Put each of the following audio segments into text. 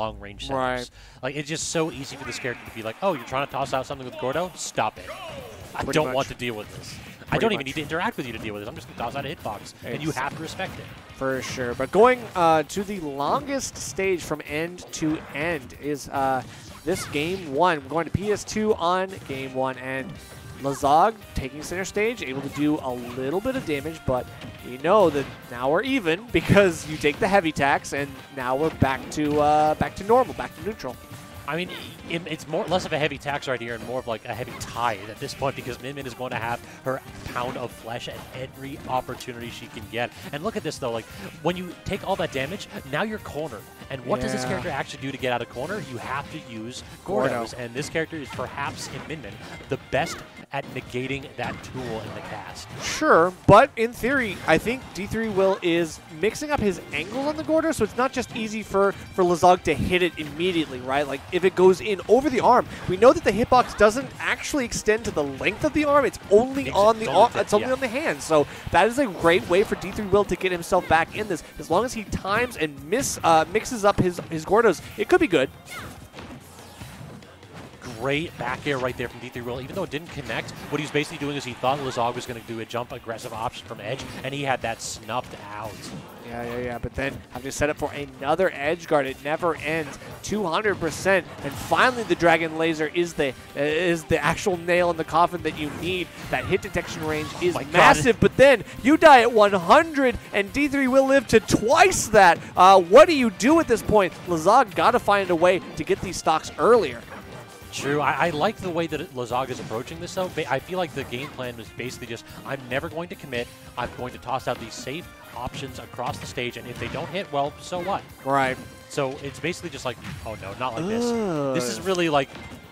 long-range settings. Like, it's just so easy for this character to be like, oh, you're trying to toss out something with Gordo? Stop it. I don't want to deal with this. I don't even need to interact with you to deal with this. I'm just going to toss out a hitbox, and you have to respect it. For sure. But going to the longest stage from end to end is this game 1. We're going to PS2 on game 1, and Lasag taking center stage, able to do a little bit of damage, but we know that now we're even because you take the heavy tax, and now we're back to normal, back to neutral. I mean, it's less of a heavy tax right here and more of like a heavy tide at this point because Min Min is going to have her pound of flesh at every opportunity she can get. And look at this, though. Like, when you take all that damage, now you're cornered. And what does this character actually do to get out of corner? You have to use Gordos. And this character is perhaps, in Min Min, the best at negating that tool in the cast. Sure, but in theory, I think D3 Will is mixing up his angles on the Gordo, so it's not just easy for Lasag to hit it immediately, right? Like, if it goes in over the arm, we know that the hitbox doesn't actually extend to the length of the arm. It's only on the arm. It's only on the hand. So that is a great way for D3 Will to get himself back in this. As long as he times and mixes up his Gordos, it could be good. Great back air right there from D3 Will. Even though it didn't connect, what he was basically doing is he thought Lasag was going to do a jump aggressive option from edge, and he had that snuffed out. Yeah. But then having to set up for another edge guard. It never ends. 200%. And finally, the Dragon Laser is the actual nail in the coffin that you need. That hit detection range is massive. But then you die at 100, and D3 will live to twice that. What do you do at this point? Lasag got to find a way to get these stocks earlier. True. I like the way that Lasag is approaching this, though. I feel like the game plan was basically just, I'm never going to commit. I'm going to toss out these safe options across the stage, and if they don't hit, well, so what? Right. So it's basically just like, oh, no, not like this. This is really like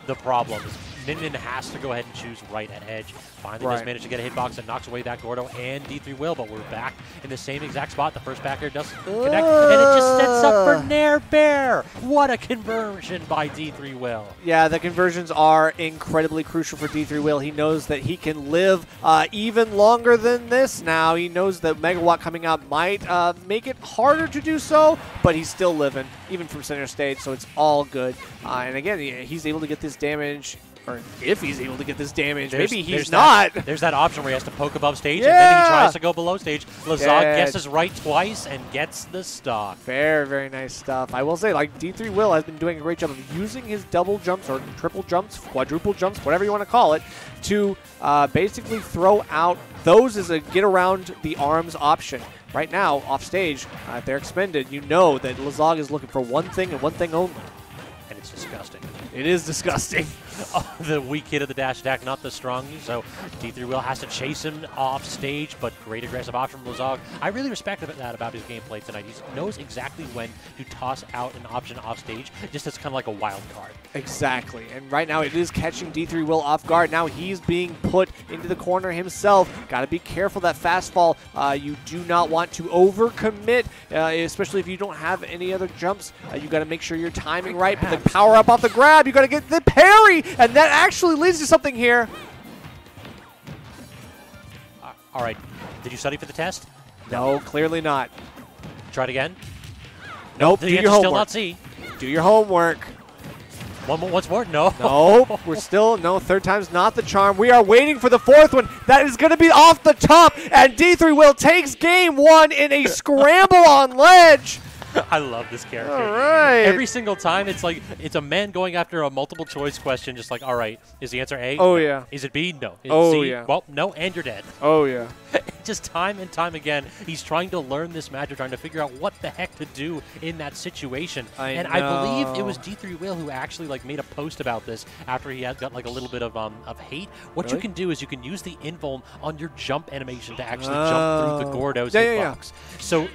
the problem. Min Min has to go ahead and choose right at edge. Finally does manage to get a hitbox that knocks away that Gordo and D3 Will, but we're back in the same exact spot. The first back air doesn't connect, and it just sets up for Nair Bear. What a conversion by D3 Will. Yeah, the conversions are incredibly crucial for D3 Will. He knows that he can live even longer than this now. He knows that Megawatt coming out might make it harder to do so, but he's still living, even from center stage, so it's all good. And again, he's able to get this damage. Or if he's able to get this damage, maybe he's not. There's that option where he has to poke above stage, and then he tries to go below stage. Lasag guesses right twice and gets the stock. Very nice stuff. I will say, like, D3 Will has been doing a great job of using his double jumps or triple jumps, quadruple jumps, whatever you want to call it, to basically throw out those as a get around the arms option. Right now, off stage, if they're expended, you know that Lasag is looking for one thing and one thing only. And it's disgusting. It is disgusting. The weak hit of the dash attack, not the strong. So D3 Will has to chase him off stage, but great aggressive option from Lasag. I really respect that about his gameplay tonight. He knows exactly when to toss out an option off stage, just as kind of like a wild card. Exactly. And right now it is catching D3 Will off guard. Now he's being put into the corner himself. Got to be careful that fast fall. You do not want to overcommit, especially if you don't have any other jumps. You got to make sure you're timing right. But the power up off the grab, you got to get the parry, and that actually leads to something here. All right. Did you study for the test? No, clearly not. Try it again. Nope. Do your homework. Still not C. Do your homework. Once more? No. Nope. We're still, no, third time's not the charm. We are waiting for the fourth one. That is going to be off the top, and D3 Will takes game 1 in a scramble on ledge. I love this character. All right. Every single time, it's like it's a man going after a multiple choice question, just like, all right, is the answer A? Oh, no. yeah. Is it B? No. Is it C? Yeah. Well, no, and you're dead. Oh, yeah. Just time and time again, he's trying to learn this magic, trying to figure out what the heck to do in that situation. I believe it was D3 Will who actually like made a post about this after he had got like a little bit of hate. What you can do is you can use the invuln on your jump animation to actually jump through the Gordo's hitbox. So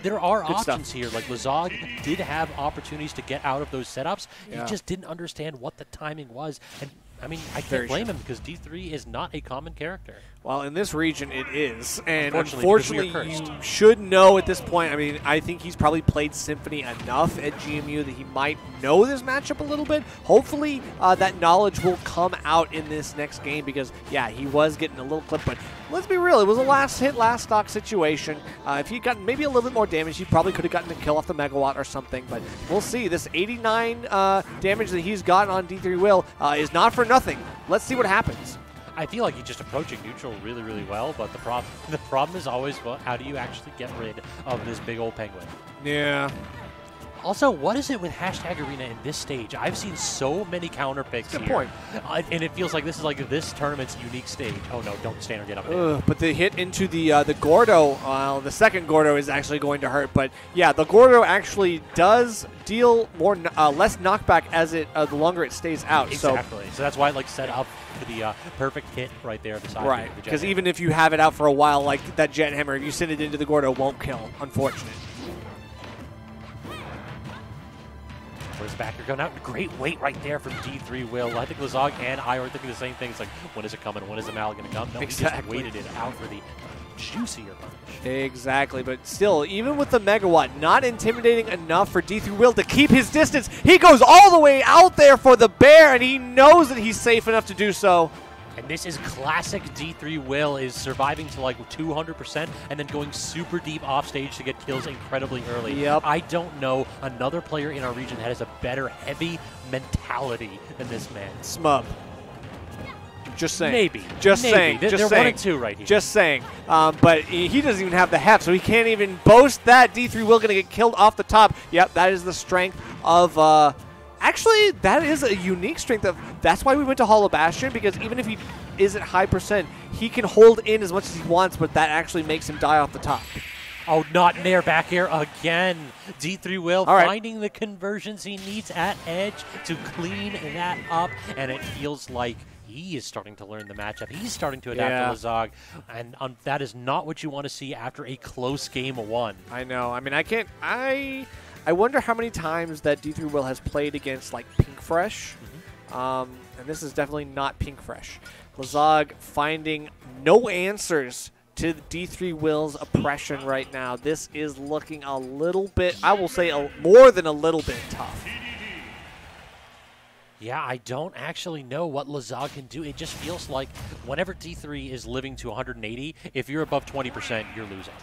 there are options here. Like Lasag did have opportunities to get out of those setups. He just didn't understand what the timing was. And I mean, I can't blame him because D3 is not a common character. Well, in this region, it is. And unfortunately you should know at this point. I mean, I think he's probably played Symphony enough at GMU that he might know this matchup a little bit. Hopefully, that knowledge will come out in this next game because, yeah, he was getting a little clip. But let's be real. It was a last hit, last stock situation. If he'd gotten maybe a little bit more damage, he probably could have gotten a kill off the Megawatt or something. But we'll see. This 89 damage that he's gotten on D3 Will is not for nothing. Let's see what happens. I feel like he's just approaching neutral really, really well, but the problem is always, well, how do you actually get rid of this big old penguin? Yeah. Also, what is it with Hashtag Arena in this stage? I've seen so many counter picks here. Good point. And it feels like this is like this tournament's unique stage. Oh no, don't stand or get up. But the hit into the Gordo, the second Gordo is actually going to hurt. But yeah, the Gordo actually does deal more less knockback as it the longer it stays out. Exactly. So that's why it like set up for the perfect hit right there beside right. Because even if you have it out for a while, like that Jet Hammer, if you send it into the Gordo, won't kill. Unfortunate. Where's backer going out? Great weight right there from D3 Will. I think Lasag and I are thinking the same thing. It's like, when is it coming? When is the Mal going to come? No, exactly. He just waited it out for the juicier punish. Exactly, but still, even with the Megawatt, not intimidating enough for D3 Will to keep his distance. He goes all the way out there for the bear, and he knows that he's safe enough to do so. And this is classic D3 Will, is surviving to like 200% and then going super deep off stage to get kills incredibly early. Yep. I don't know another player in our region that has a better heavy mentality than this man. Smub. Just saying. Maybe. Just Maybe. saying. They're just 1 and 2 right here. Just saying. But he doesn't even have the heft, so he can't even boast that. D3 Will going to get killed off the top. Yep, that is the strength of... Actually, that is a unique strength of. That's why we went to Hollow Bastion, because even if he isn't high percent, he can hold in as much as he wants, but that actually makes him die off the top. Oh, not Nair back air again. D3 Will finding the conversions he needs at edge to clean that up, and it feels like he is starting to learn the matchup. He's starting to adapt to Lasag, and that is not what you want to see after a close game of 1. I know. I mean, I wonder how many times that D3 Will has played against, like, Pink Fresh. And this is definitely not Pink Fresh. Lasag finding no answers to D3 Will's oppression right now. This is looking a little bit, I will say more than a little bit tough. Yeah, I don't actually know what Lasag can do. It just feels like whenever D3 is living to 180, if you're above 20%, you're losing.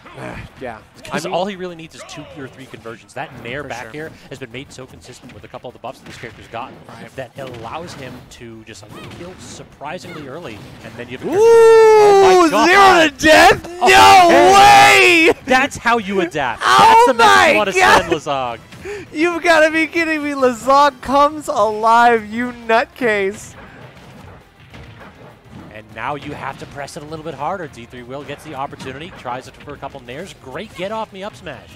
Yeah. Because all he really needs is 2 or 3 conversions. That Nair back here has been made so consistent with a couple of the buffs that this character's gotten that it allows him to just kill surprisingly early. And then you have a Ooh, 0 to death? No way! That's how you adapt. That's the message you want to send, Lasag. You've got to be kidding me. Lasag comes alive, you nutcase. And now you have to press it a little bit harder. D3 Will gets the opportunity, tries it for a couple nairs. Great get off me up smash.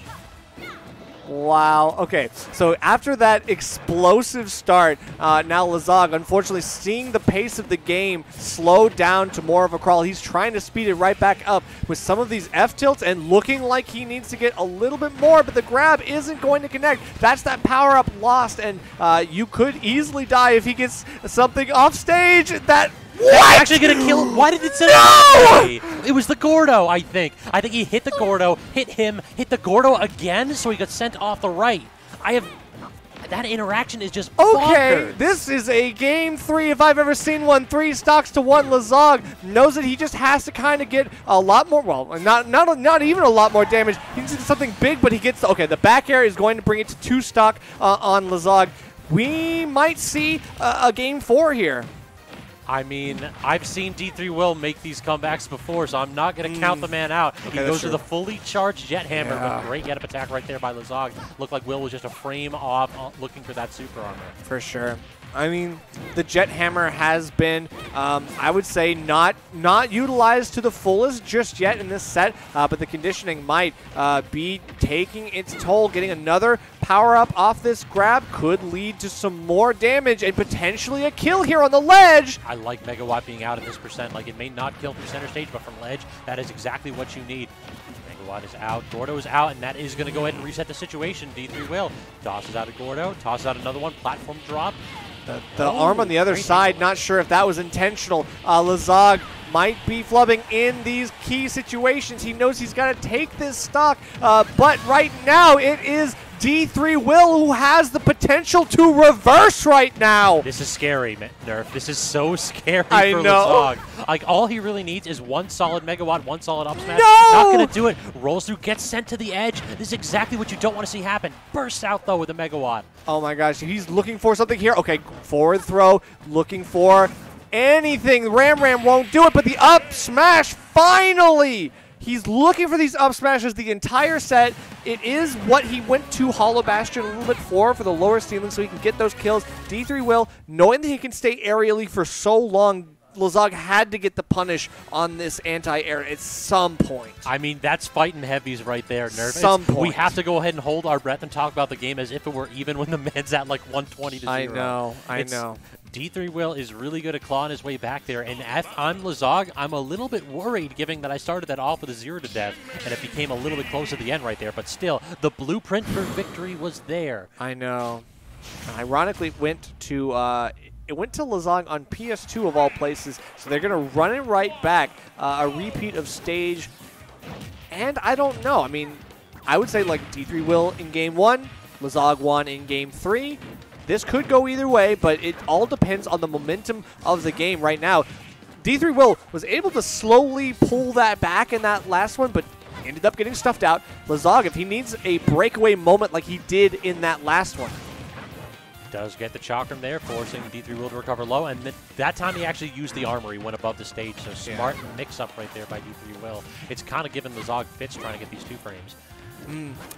Wow. Okay, so after that explosive start, now Lasag, unfortunately, seeing the pace of the game slow down to more of a crawl, he's trying to speed it right back up with some of these F-tilts and looking like he needs to get a little bit more, but the grab isn't going to connect. That's that power-up lost, and you could easily die if he gets something off stage. What? Actually going to kill. Why did it send it? It was the Gordo, I think. I think he hit the Gordo, hit him, hit the Gordo again, so he got sent off the right. That interaction is just bonkers. This is a game 3 if I've ever seen one. 3 stocks to 1. Lasag knows that he just has to kind of get a lot more, well, not even a lot more damage. He needs something big, but he gets, the back air is going to bring it to 2 stock on Lasag. We might see a game 4 here. I mean, I've seen D3 Will make these comebacks before, so I'm not going to count the man out. He goes to the fully charged Jet Hammer, but great get-up attack right there by Lasag. Looked like Will was just a frame off looking for that super armor. For sure. I mean, the Jet Hammer has been, I would say, not utilized to the fullest just yet in this set, but the conditioning might be taking its toll. Getting another power-up off this grab could lead to some more damage and potentially a kill here on the ledge. I like Megawatt being out at this percent. Like, it may not kill from center stage, but from ledge, that is exactly what you need. Megawatt is out, Gordo is out, and that is going to go ahead and reset the situation. D3 Will tosses out a Gordo, tosses out another one, platform drop. The arm on the other side, not sure if that was intentional. Lasag might be flubbing in these key situations. He knows he's got to take this stock, but right now it is D3 Will who has the potential to reverse right now. This is scary, Nerf. This is so scary for know. Lasag. Like, all he really needs is one solid megawatt, one solid up smash. No! Not going to do it. Rolls through, gets sent to the edge. This is exactly what you don't want to see happen. Bursts out, though, with a megawatt. Oh, my gosh. He's looking for something here. Okay, forward throw, looking for anything. Ram won't do it, but the up smash, finally! He's looking for these up smashes the entire set. It is what he went to Hollow Bastion a little bit for the lower ceiling so he can get those kills. D3 Will, knowing that he can stay aerially for so long, Lasag had to get the punish on this anti-air at some point. I mean, that's fighting heavies right there, Nerf. Some point. We have to go ahead and hold our breath and talk about the game as if it were even when the man's at like 120 to 0. I know. D3 Will is really good at clawing his way back there, and if I'm Lasag, I'm a little bit worried given that I started that off with a 0 to death, and it became a little bit close at the end right there, but still, the blueprint for victory was there. I know. Ironically, it went to Lasag on PS2 of all places, so they're going to run it right back, a repeat of stage, and I don't know. I mean, I would say like D3 Will in Game 1, Lasag won in Game 3. This could go either way, but it all depends on the momentum of the game right now. D3 Will was able to slowly pull that back in that last one, but ended up getting stuffed out. Lasag, if he needs a breakaway moment like he did in that last one. Does get the chakram there, forcing D3 Will to recover low, and that time he actually used the armor. He went above the stage, so smart mix-up right there by D3 Will. It's kind of given Lasag fits trying to get these 2 frames.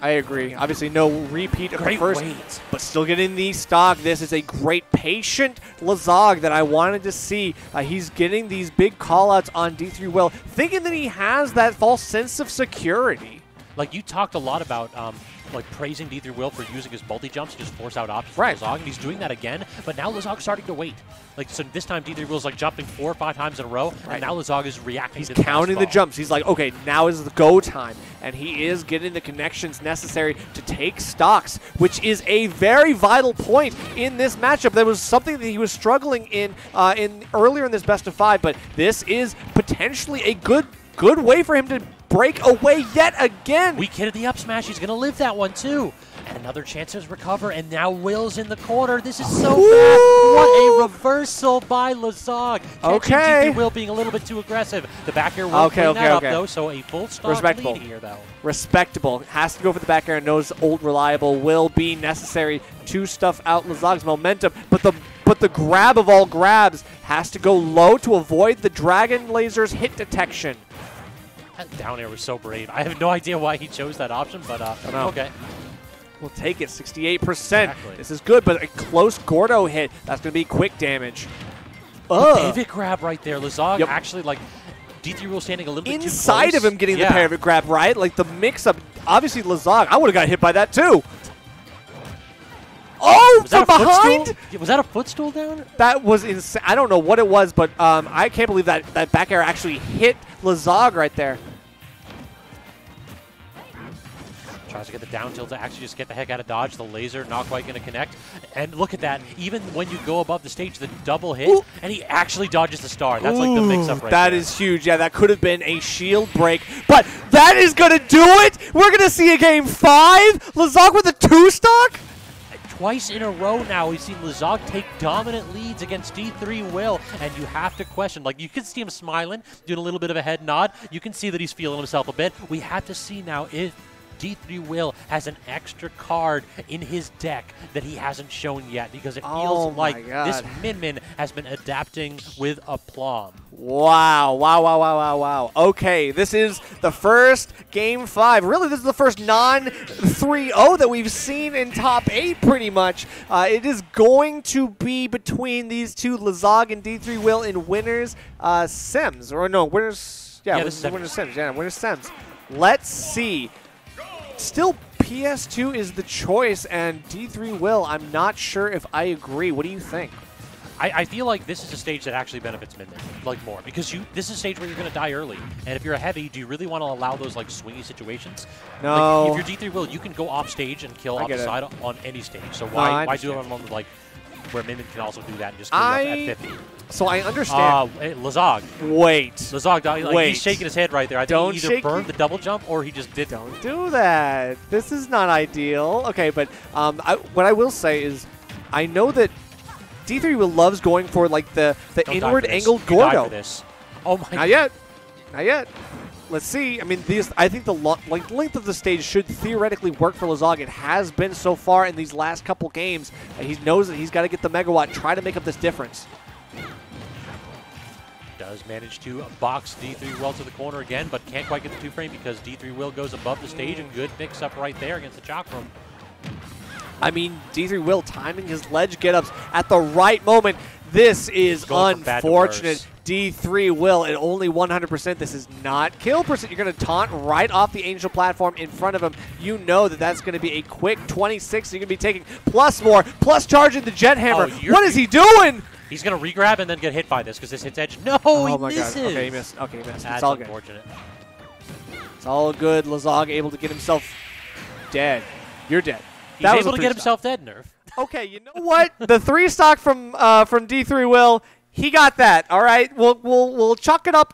I agree. Obviously, no repeat of the first, weight. But still getting the stock. This is a great patient Lasag that I wanted to see. He's getting these big call-outs on D3 Will, thinking that he has that false sense of security. Like, you talked a lot about like praising D3 Will for using his multi-jumps to just force out options right. for Lasag, and he's doing that again, but now Lasag's starting to wait. Like, so this time D3 Will's like jumping 4 or 5 times in a row, and now Lasag is reacting to the counting the jumps. He's like, okay, now is the go time, and he is getting the connections necessary to take stocks, which is a very vital point in this matchup. There was something that he was struggling in earlier in this best of 5, but this is potentially a good way for him to break away yet again. Weak hit at the up smash. He's going to live that one, too. And another chance to recover, and now Will's in the corner. This is so bad. What a reversal by Lasag. D3 Will being a little bit too aggressive. The back air will clean that up, though, so a full stock lead here, though. Respectable. Has to go for the back air and knows old reliable will be necessary to stuff out Lasag's momentum, but the grab of all grabs has to go low to avoid the Dragon Laser's hit detection. That down air was so brave. I have no idea why he chose that option, but okay. We'll take it, 68%. Exactly. This is good, but a close Gordo hit. That's going to be quick damage. Pivot grab right there. Lasag actually, like, D3 Will standing a little bit too close. Inside of him getting the pivot grab, right? Like, the mix-up. Obviously, Lasag, I would have got hit by that, too. Oh, from behind? Was that a footstool down? That was insane. I don't know what it was, but I can't believe that back air actually hit Lasag right there. Tries to get the down tilt to actually just get the heck out of dodge. The laser not quite going to connect. And look at that. Even when you go above the stage, the double hit, and he actually dodges the star. That's like the mix-up right there. That is huge. Yeah, that could have been a shield break. But that is going to do it. We're going to see a game 5. Lasag with a 2-stock? Twice in a row now, we've seen Lasag take dominant leads against D3 Will, and you have to question. Like, you can see him smiling, doing a little bit of a head nod. You can see that he's feeling himself a bit. We have to see now if D3 Will has an extra card in his deck that he hasn't shown yet, because it feels like this Min has been adapting with aplomb. Wow. Okay, this is the first Game 5. Really, this is the first non-3-0 that we've seen in top 8 pretty much. It is going to be between these two, Lasag and D3 Will, in winners Sims. Or no, winners, winners Sims. Yeah, winners Sims. Let's see. Still, PS2 is the choice, and D3 Will, I'm not sure if I agree. What do you think? I feel like this is a stage that actually benefits Min like more, because this is a stage where you're going to die early, and if you're a heavy, do you really want to allow those like swingy situations? No. Like, if you're D3 Will, you can go off stage and kill off the side on any stage. So why do it on like where Min can also do that and just clean up at 50. So I understand. Lasag. Wait. Lasag, he's shaking his head right there. I think he either burned the double jump or he just didn't. Don't do that. This is not ideal. Okay, but what I will say is I know that D3 loves going for like the inward angled Gordo. Oh my! Not yet. Not yet. Let's see. I mean, I think the length of the stage should theoretically work for Lasag. It has been so far in these last couple games. He knows that he's got to get the megawatt, try to make up this difference. Does manage to box D3 well to the corner again, but can't quite get the 2-frame because D3 Will goes above the stage, and good mix-up right there against the Chakram. I mean, D3 Will timing his ledge get-ups at the right moment. This is unfortunate. D3 Will at only 100%. This is not kill percent. You're going to taunt right off the Angel platform in front of him. You know that that's going to be a quick 26. You're going to be taking plus more, plus charging the Jet Hammer. What is he doing? He's going to re-grab and then get hit by this because this hits edge. No, he misses. God. Okay, he missed. Okay, he missed. That's it's all unfortunate. Good. It's all good. Lasag able to get himself dead. You're dead. He's able to get himself dead, Nerf. Okay, you know what? The 3 stock from D3 Will, he got that. All right, we'll chalk it up